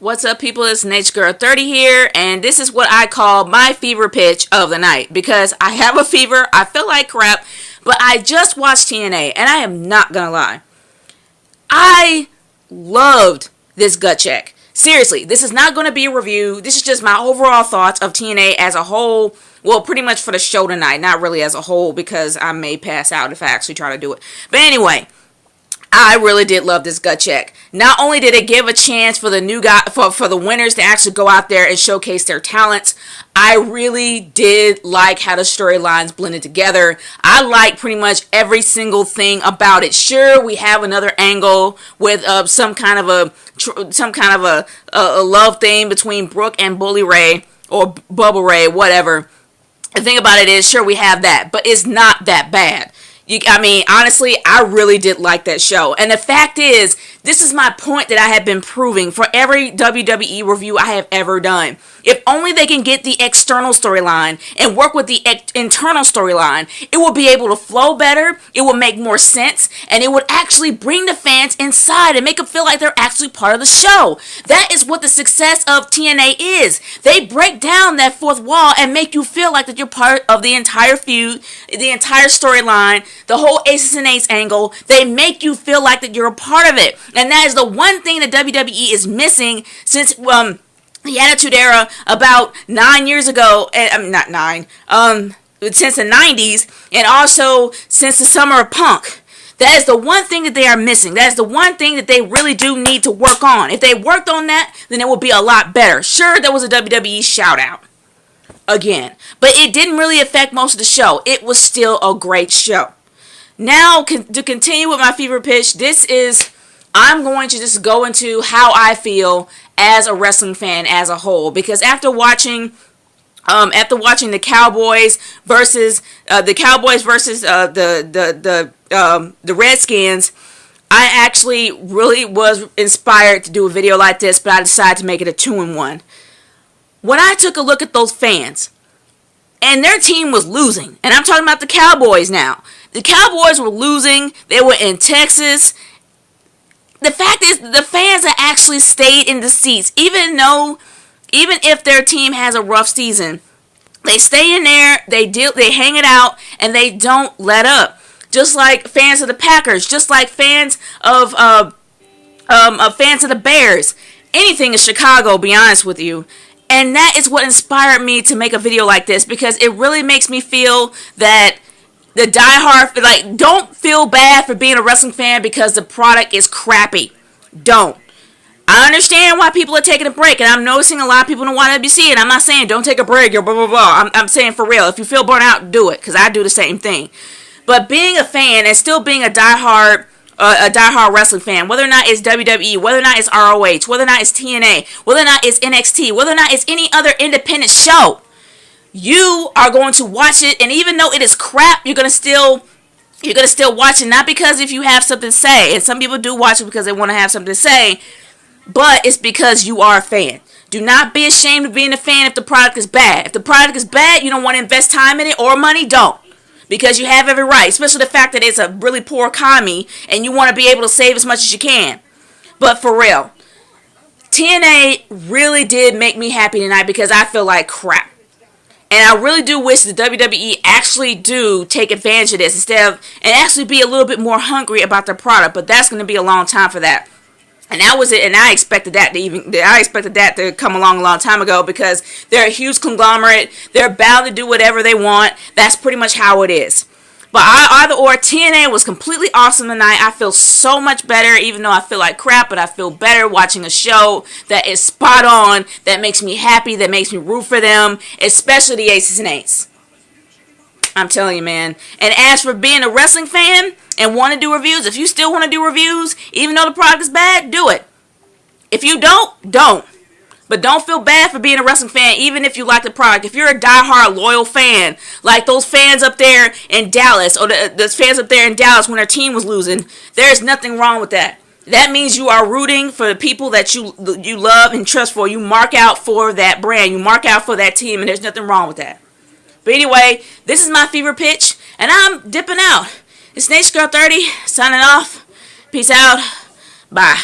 What's up, people? It's Nature Girl 30 here, and this is what I call my fever pitch of the night because I have a fever, I feel like crap, but I just watched TNA, and I am not gonna lie. I loved this gut check. Seriously, this is not going to be a review. This is just my overall thoughts of TNA as a whole. Well, pretty much for the show tonight, not really as a whole because I may pass out if I actually try to do it. But anyway, I really did love this gut check. Not only did it give a chance for the new guy, for the winners to actually go out there and showcase their talents, I really did like how the storylines blended together. I like pretty much every single thing about it. Sure, we have another angle with some kind of a love thing between Brooke and Bully Ray or Bubba Ray, whatever. The thing about it is, sure, we have that, but it's not that bad. Honestly, I really did like that show. And the fact is, this is my point that I have been proving for every WWE review I have ever done. If only they can get the external storyline and work with the internal storyline, it will be able to flow better, it will make more sense, and it would actually bring the fans inside and make them feel like they're actually part of the show. That is what the success of TNA is. They break down that fourth wall and make you feel like that you're part of the entire feud, the entire storyline, the whole Aces and Eights angle. They make you feel like that you're a part of it. And that is the one thing that WWE is missing since the Attitude Era about 9 years ago. Not 9. Since the 90s, and also since the summer of Punk. That is the one thing that they are missing. That is the one thing that they really do need to work on. If they worked on that, then it would be a lot better. Sure, there was a WWE shout out. Again. But it didn't really affect most of the show. It was still a great show. Now, to continue with my fever pitch, I'm going to just go into how I feel as a wrestling fan as a whole. Because after watching the Cowboys versus the Redskins, I actually really was inspired to do a video like this, but I decided to make it a 2-in-1. When I took a look at those fans, and their team was losing, and I'm talking about the Cowboys now. The Cowboys were losing. They were in Texas. The fact is, the fans that actually stayed in the seats, even if their team has a rough season, they stay in there, they hang it out, and they don't let up. Just like fans of the Packers, just like fans of the Bears, anything in Chicago, be honest with you. And that is what inspired me to make a video like this, because it really makes me feel that the diehard, don't feel bad for being a wrestling fan because the product is crappy. Don't. I understand why people are taking a break, and I'm noticing a lot of people don't want to be seeing. I'm not saying don't take a break or blah, blah, blah. I'm saying for real, if you feel burnt out, do it, because I do the same thing. But being a fan and still being a diehard wrestling fan, whether or not it's WWE, whether or not it's ROH, whether or not it's TNA, whether or not it's NXT, whether or not it's any other independent show, you are going to watch it, and even though it is crap, you're gonna still watch it, not because if you have something to say, and some people do watch it because they want to have something to say, but it's because you are a fan. Do not be ashamed of being a fan if the product is bad. If the product is bad, you don't want to invest time in it or money, don't. Because you have every right, especially the fact that it's a really poor economy, and you want to be able to save as much as you can. But for real, TNA really did make me happy tonight because I feel like crap. And I really do wish the WWE actually do take advantage of this and actually be a little bit more hungry about their product. But that's going to be a long time for that. And that was it. And I expected that to come along a long time ago because they're a huge conglomerate. They're bound to do whatever they want. That's pretty much how it is. But TNA was completely awesome tonight. I feel so much better, even though I feel like crap, but I feel better watching a show that is spot on, that makes me happy, that makes me root for them, especially the Aces and Eights. I'm telling you, man. And as for being a wrestling fan and want to do reviews, if you still want to do reviews, even though the product is bad, do it. If you don't. But don't feel bad for being a wrestling fan, even if you like the product. If you're a diehard, loyal fan, like those fans up there in Dallas, or those fans up there in Dallas when their team was losing, there's nothing wrong with that. That means you are rooting for the people that you love and trust for. You mark out for that brand. You mark out for that team, and there's nothing wrong with that. But anyway, this is my fever pitch, and I'm dipping out. It's Nature Girl 30, signing off. Peace out. Bye.